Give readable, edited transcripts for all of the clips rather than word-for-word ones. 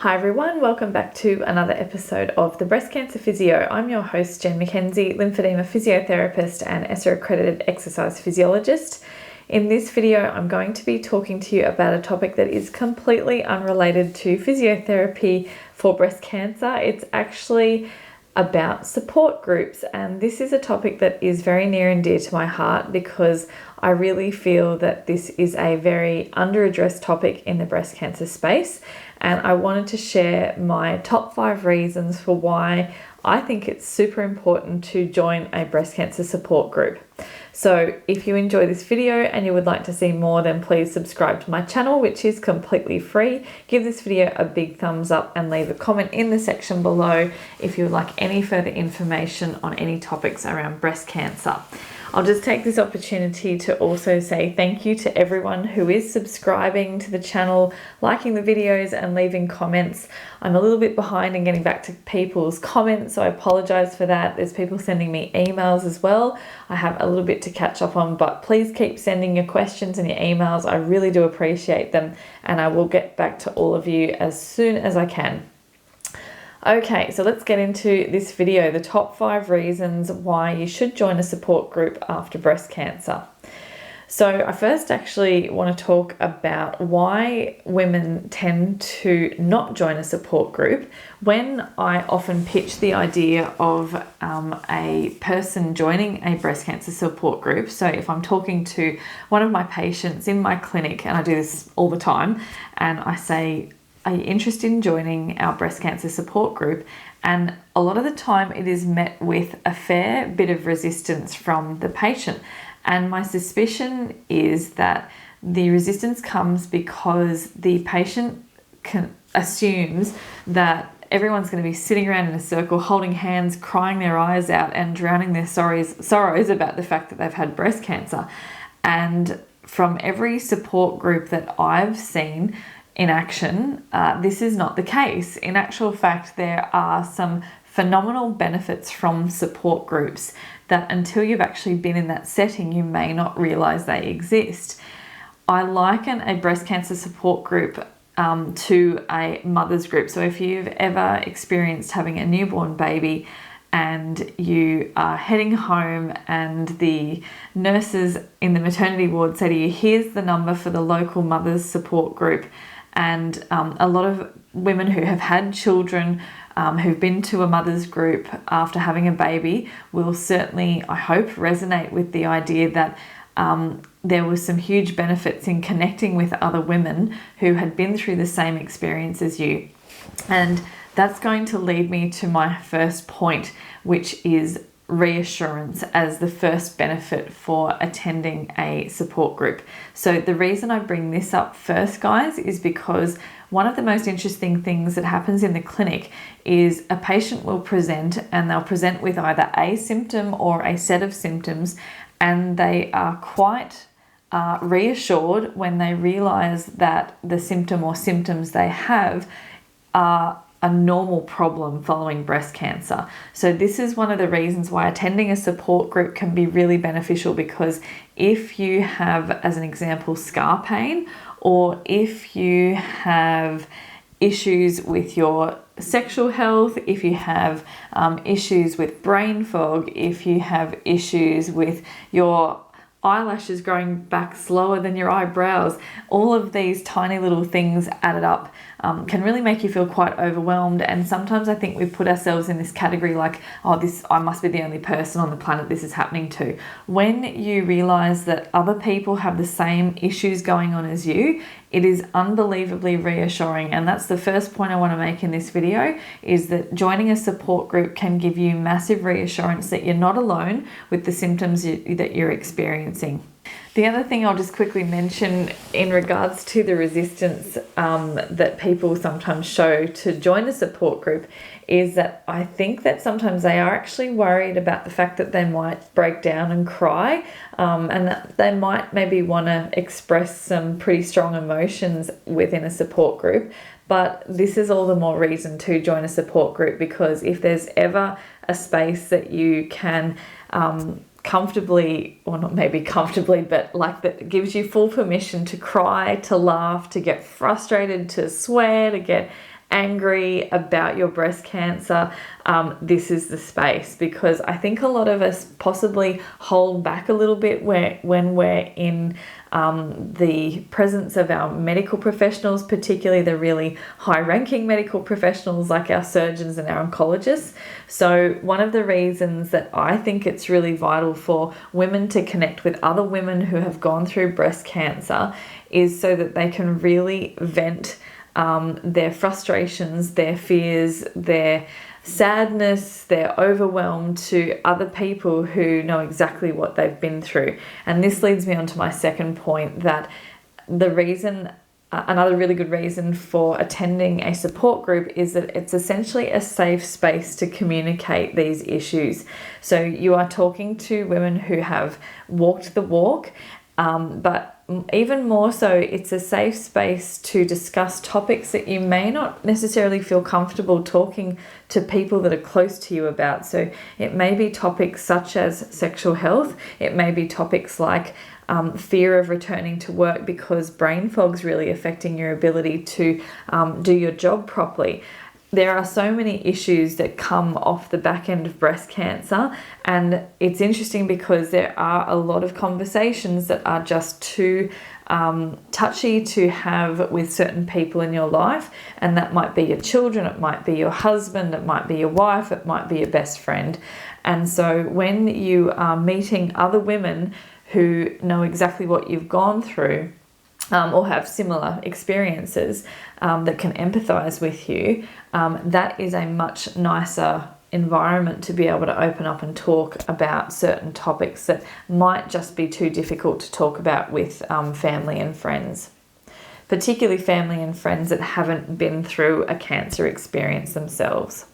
Hi everyone, welcome back to another episode of the Breast Cancer Physio. I'm your host Jen McKenzie, lymphedema physiotherapist and ESSA accredited exercise physiologist. In this video, I'm going to be talking to you about a topic that is completely unrelated to physiotherapy for breast cancer. It's actually about support groups, and this is a topic that is very near and dear to my heart because I really feel that this is a very under-addressed topic in the breast cancer space, and I wanted to share my top 5 reasons for why I think it's super important to join a breast cancer support group. So if you enjoy this video and you would like to see more, then please subscribe to my channel, which is completely free. Give this video a big thumbs up and leave a comment in the section below if you would like any further information on any topics around breast cancer. I'll just take this opportunity to also say thank you to everyone who is subscribing to the channel, liking the videos and leaving comments. I'm a little bit behind in getting back to people's comments, so I apologize for that. There's people sending me emails as well. I have a little bit to catch up on, but please keep sending your questions and your emails. I really do appreciate them, and I will get back to all of you as soon as I can. Okay, so let's get into this video, the top 5 reasons why you should join a support group after breast cancer. So I first actually want to talk about why women tend to not join a support group. When I often pitch the idea of a person joining a breast cancer support group, so if I'm talking to one of my patients in my clinic, and I do this all the time, and I say, are you interested in joining our breast cancer support group? And a lot of the time it is met with a fair bit of resistance from the patient. And my suspicion is that the resistance comes because the patient assumes that everyone's going to be sitting around in a circle, holding hands, crying their eyes out and drowning their sorrows about the fact that they've had breast cancer. And from every support group that I've seen in action, this is not the case. In actual fact, there are some phenomenal benefits from support groups that until you've actually been in that setting, you may not realize they exist. I liken a breast cancer support group to a mother's group. So if you've ever experienced having a newborn baby and you are heading home and the nurses in the maternity ward say to you, here's the number for the local mother's support group. And a lot of women who have had children who've been to a mother's group after having a baby will certainly, I hope, resonate with the idea that there were some huge benefits in connecting with other women who had been through the same experience as you. And that's going to lead me to my first point, which is reassurance as the first benefit for attending a support group. So the reason I bring this up first, guys, is because one of the most interesting things that happens in the clinic is a patient will present, and they'll present with either a symptom or a set of symptoms, and they are quite reassured when they realize that the symptom or symptoms they have are a normal problem following breast cancer. So this is one of the reasons why attending a support group can be really beneficial, because if you have, as an example, scar pain, or if you have issues with your sexual health, if you have issues with brain fog, if you have issues with your eyelashes growing back slower than your eyebrows, all of these tiny little things added up can really make you feel quite overwhelmed. And sometimes I think we put ourselves in this category like, oh, I must be the only person on the planet this is happening to. When you realize that other people have the same issues going on as you, it is unbelievably reassuring. And that's the first point I want to make in this video, is that joining a support group can give you massive reassurance that you're not alone with the symptoms that you're experiencing. The other thing I'll just quickly mention in regards to the resistance that people sometimes show to join a support group is that I think that sometimes they are actually worried about the fact that they might break down and cry, and that they might maybe want to express some pretty strong emotions within a support group. But this is all the more reason to join a support group, because if there's ever a space that you can comfortably, or not maybe comfortably, but like that gives you full permission to cry, to laugh, to get frustrated, to swear, to get angry about your breast cancer, this is the space, because I think a lot of us possibly hold back a little bit when we're in the presence of our medical professionals, particularly the really high-ranking medical professionals like our surgeons and our oncologists. So one of the reasons that I think it's really vital for women to connect with other women who have gone through breast cancer is so that they can really vent their frustrations, their fears, their sadness, they're overwhelmed to other people who know exactly what they've been through. And this leads me on to my second point, that another really good reason for attending a support group is that it's essentially a safe space to communicate these issues. So you are talking to women who have walked the walk, but even more so, it's a safe space to discuss topics that you may not necessarily feel comfortable talking to people that are close to you about. So it may be topics such as sexual health. It may be topics like fear of returning to work because brain fog's really affecting your ability to do your job properly. There are so many issues that come off the back end of breast cancer, and it's interesting because there are a lot of conversations that are just too touchy to have with certain people in your life, and that might be your children, it might be your husband, it might be your wife, it might be your best friend. And so when you are meeting other women who know exactly what you've gone through, or have similar experiences that can empathize with you, that is a much nicer environment to be able to open up and talk about certain topics that might just be too difficult to talk about with family and friends, particularly family and friends that haven't been through a cancer experience themselves.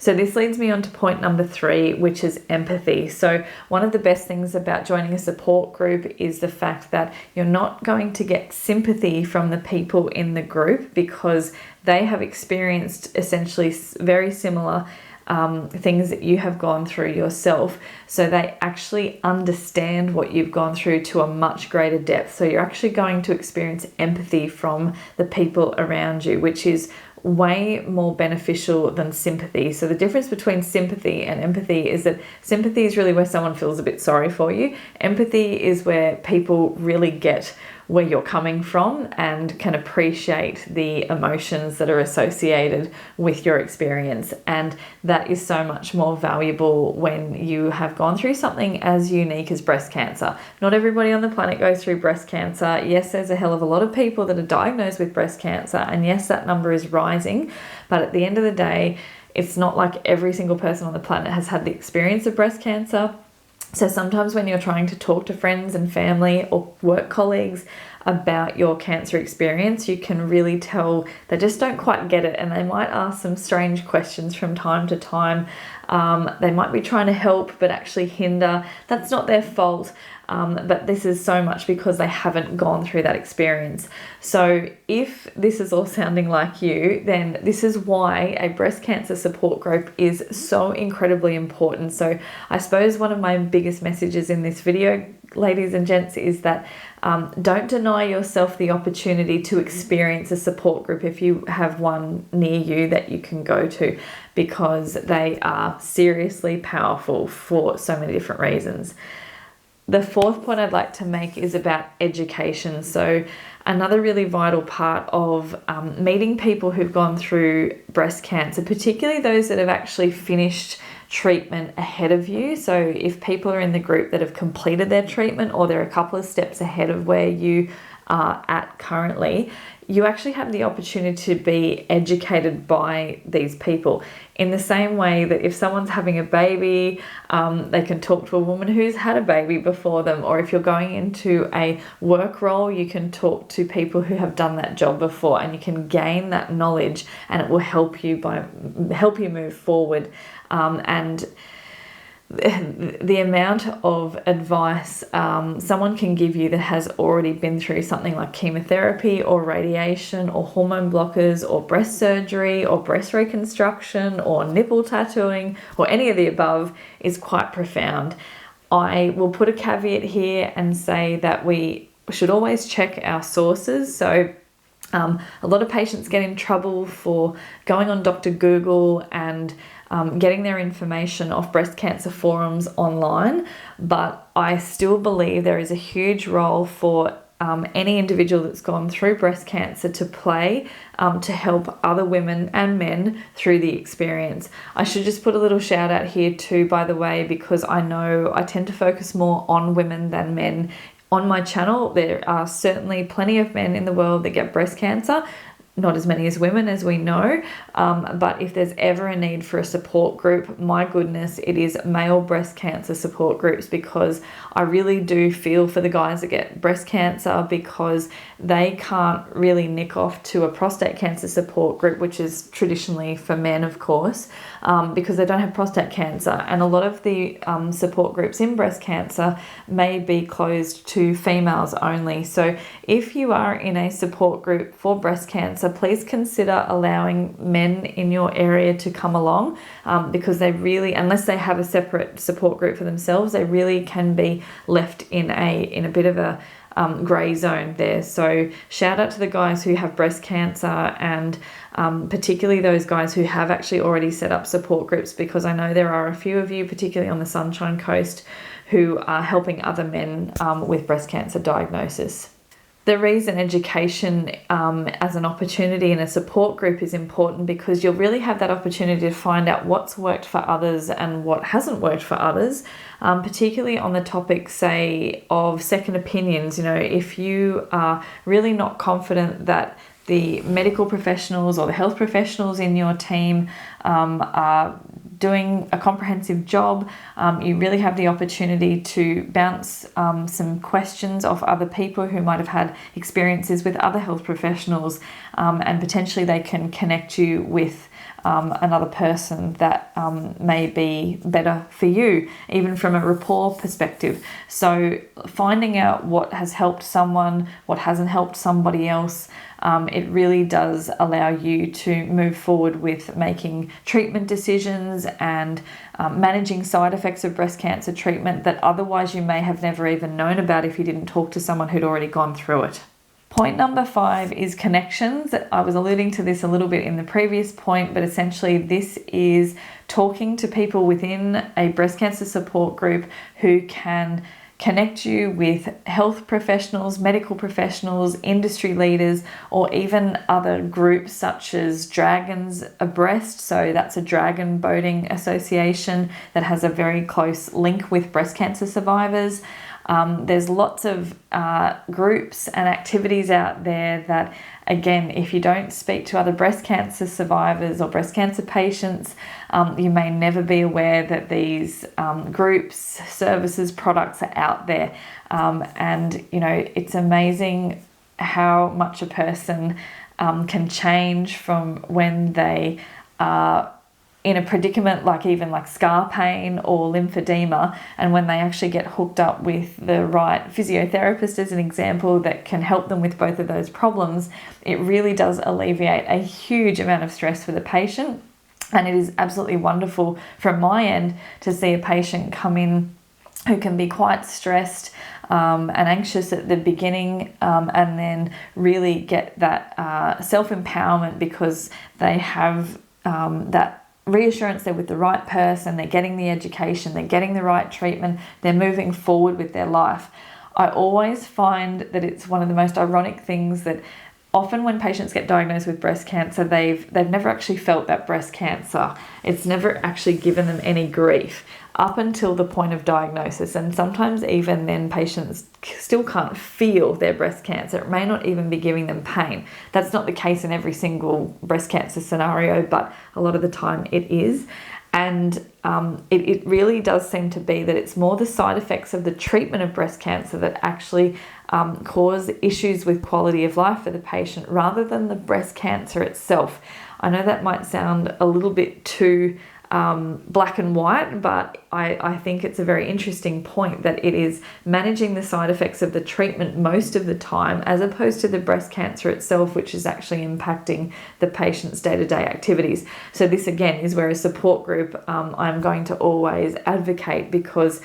So this leads me on to point number 3, which is empathy. So one of the best things about joining a support group is the fact that you're not going to get sympathy from the people in the group, because they have experienced essentially very similar things that you have gone through yourself. So they actually understand what you've gone through to a much greater depth. So you're actually going to experience empathy from the people around you, which is way more beneficial than sympathy. So the difference between sympathy and empathy is that sympathy is really where someone feels a bit sorry for you. Empathy is where people really get where you're coming from and can appreciate the emotions that are associated with your experience. And that is so much more valuable when you have gone through something as unique as breast cancer. Not everybody on the planet goes through breast cancer. Yes, there's a hell of a lot of people that are diagnosed with breast cancer, and yes, that number is rising. But at the end of the day, it's not like every single person on the planet has had the experience of breast cancer. So sometimes when you're trying to talk to friends and family or work colleagues about your cancer experience, you can really tell they just don't quite get it, and they might ask some strange questions from time to time. They might be trying to help but actually hinder. That's not their fault. But this is so much because they haven't gone through that experience. So if this is all sounding like you, then this is why a breast cancer support group is so incredibly important. So I suppose one of my biggest messages in this video, ladies and gents, is that don't deny yourself the opportunity to experience a support group if you have one near you that you can go to, because they are seriously powerful for so many different reasons. The fourth point I'd like to make is about education. So another really vital part of meeting people who've gone through breast cancer, particularly those that have actually finished treatment ahead of you. So if people are in the group that have completed their treatment, or they're a couple of steps ahead of where you are at currently, you actually have the opportunity to be educated by these people. In the same way that if someone's having a baby, they can talk to a woman who's had a baby before them, or if you're going into a work role, you can talk to people who have done that job before, and you can gain that knowledge, and it will help you move forward. And the amount of advice someone can give you that has already been through something like chemotherapy or radiation or hormone blockers or breast surgery or breast reconstruction or nipple tattooing or any of the above is quite profound. I will put a caveat here and say that we should always check our sources. So A lot of patients get in trouble for going on Dr. Google and getting their information off breast cancer forums online, but I still believe there is a huge role for any individual that's gone through breast cancer to play to help other women and men through the experience. I should just put a little shout out here too, by the way, because I know I tend to focus more on women than men. On my channel, there are certainly plenty of men in the world that get breast cancer, not as many as women, as we know, but if there's ever a need for a support group, my goodness, it is male breast cancer support groups, because I really do feel for the guys that get breast cancer, because they can't really nick off to a prostate cancer support group, which is traditionally for men, of course, because they don't have prostate cancer. And a lot of the support groups in breast cancer may be closed to females only. So if you are in a support group for breast cancer, please consider allowing men in your area to come along, because they really, unless they have a separate support group for themselves, they really can be left in a bit of a grey zone there. So shout out to the guys who have breast cancer, and particularly those guys who have actually already set up support groups, because I know there are a few of you, particularly on the Sunshine Coast, who are helping other men with breast cancer diagnosis. The reason education as an opportunity in a support group is important, because you'll really have that opportunity to find out what's worked for others and what hasn't worked for others, particularly on the topic, say, of second opinions. You know, if you are really not confident that the medical professionals or the health professionals in your team are doing a comprehensive job, you really have the opportunity to bounce some questions off other people who might have had experiences with other health professionals, and potentially they can connect you with another person that may be better for you, even from a rapport perspective. So finding out what has helped someone, what hasn't helped somebody else, it really does allow you to move forward with making treatment decisions and managing side effects of breast cancer treatment that otherwise you may have never even known about if you didn't talk to someone who'd already gone through it. Point number 5 is connections. I was alluding to this a little bit in the previous point, but essentially this is talking to people within a breast cancer support group who can connect you with health professionals, medical professionals, industry leaders, or even other groups such as Dragons Abreast. So that's a dragon boating association that has a very close link with breast cancer survivors. There's lots of groups and activities out there that, again, if you don't speak to other breast cancer survivors or breast cancer patients, you may never be aware that these groups, services, products are out there. And, you know, it's amazing how much a person can change from when they are in a predicament like even like scar pain or lymphedema, and when they actually get hooked up with the right physiotherapist, as an example, that can help them with both of those problems, it really does alleviate a huge amount of stress for the patient. And it is absolutely wonderful from my end to see a patient come in who can be quite stressed and anxious at the beginning, and then really get that self-empowerment because they have that reassurance they're with the right person, they're getting the education, they're getting the right treatment, they're moving forward with their life. I always find that it's one of the most ironic things that often when patients get diagnosed with breast cancer, they've never actually felt that breast cancer. It's never actually given them any grief up until the point of diagnosis. And sometimes even then patients still can't feel their breast cancer. It may not even be giving them pain. That's not the case in every single breast cancer scenario, but a lot of the time it is. And it really does seem to be that it's more the side effects of the treatment of breast cancer that actually cause issues with quality of life for the patient rather than the breast cancer itself. I know that might sound a little bit too black and white, but I think it's a very interesting point that it is managing the side effects of the treatment most of the time, as opposed to the breast cancer itself, which is actually impacting the patient's day-to-day activities. So this again is where a support group, I'm going to always advocate, because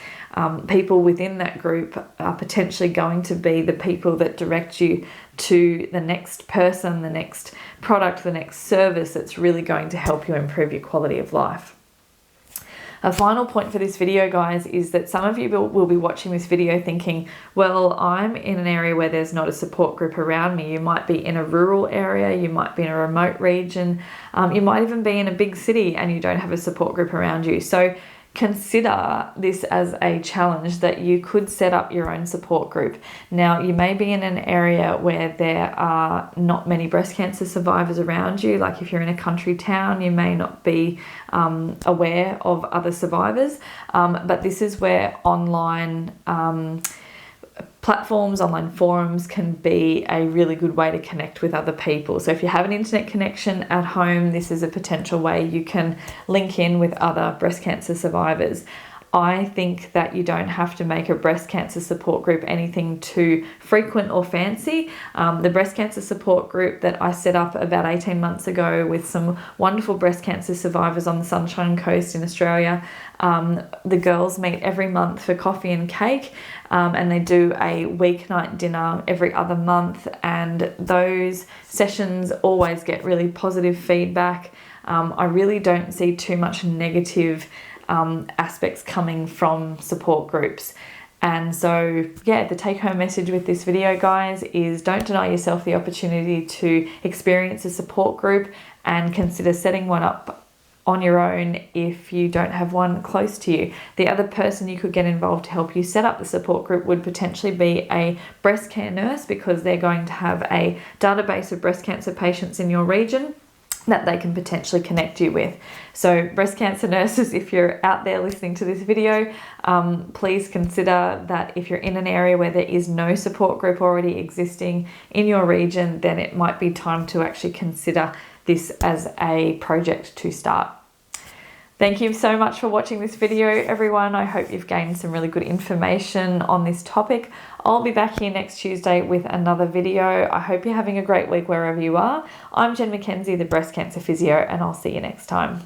people within that group are potentially going to be the people that direct you to the next person, the next product, the next service that's really going to help you improve your quality of life. A final point for this video, guys, is that some of you will be watching this video thinking, well, I'm in an area where there's not a support group around me. You might be in a rural area, you might be in a remote region, you might even be in a big city and you don't have a support group around you. So consider this as a challenge that you could set up your own support group. Now, you may be in an area where there are not many breast cancer survivors around you. Like if you're in a country town, you may not be aware of other survivors, but this is where online platforms, online forums can be a really good way to connect with other people. So if you have an internet connection at home, this is a potential way you can link in with other breast cancer survivors. I think that you don't have to make a breast cancer support group anything too frequent or fancy. The breast cancer support group that I set up about 18 months ago with some wonderful breast cancer survivors on the Sunshine Coast in Australia, the girls meet every month for coffee and cake, and they do a weeknight dinner every other month, and those sessions always get really positive feedback. I really don't see too much negative aspects coming from support groups. And so, yeah, the take-home message with this video, guys, is don't deny yourself the opportunity to experience a support group, and consider setting one up on your own if you don't have one close to you. The other person you could get involved to help you set up the support group would potentially be a breast care nurse, because they're going to have a database of breast cancer patients in your region that they can potentially connect you with. So breast cancer nurses, if you're out there listening to this video, please consider that if you're in an area where there is no support group already existing in your region, then it might be time to actually consider this as a project to start. Thank you so much for watching this video, everyone. I hope you've gained some really good information on this topic. I'll be back here next Tuesday with another video. I hope you're having a great week wherever you are. I'm Jen McKenzie, the Breast Cancer Physio, and I'll see you next time.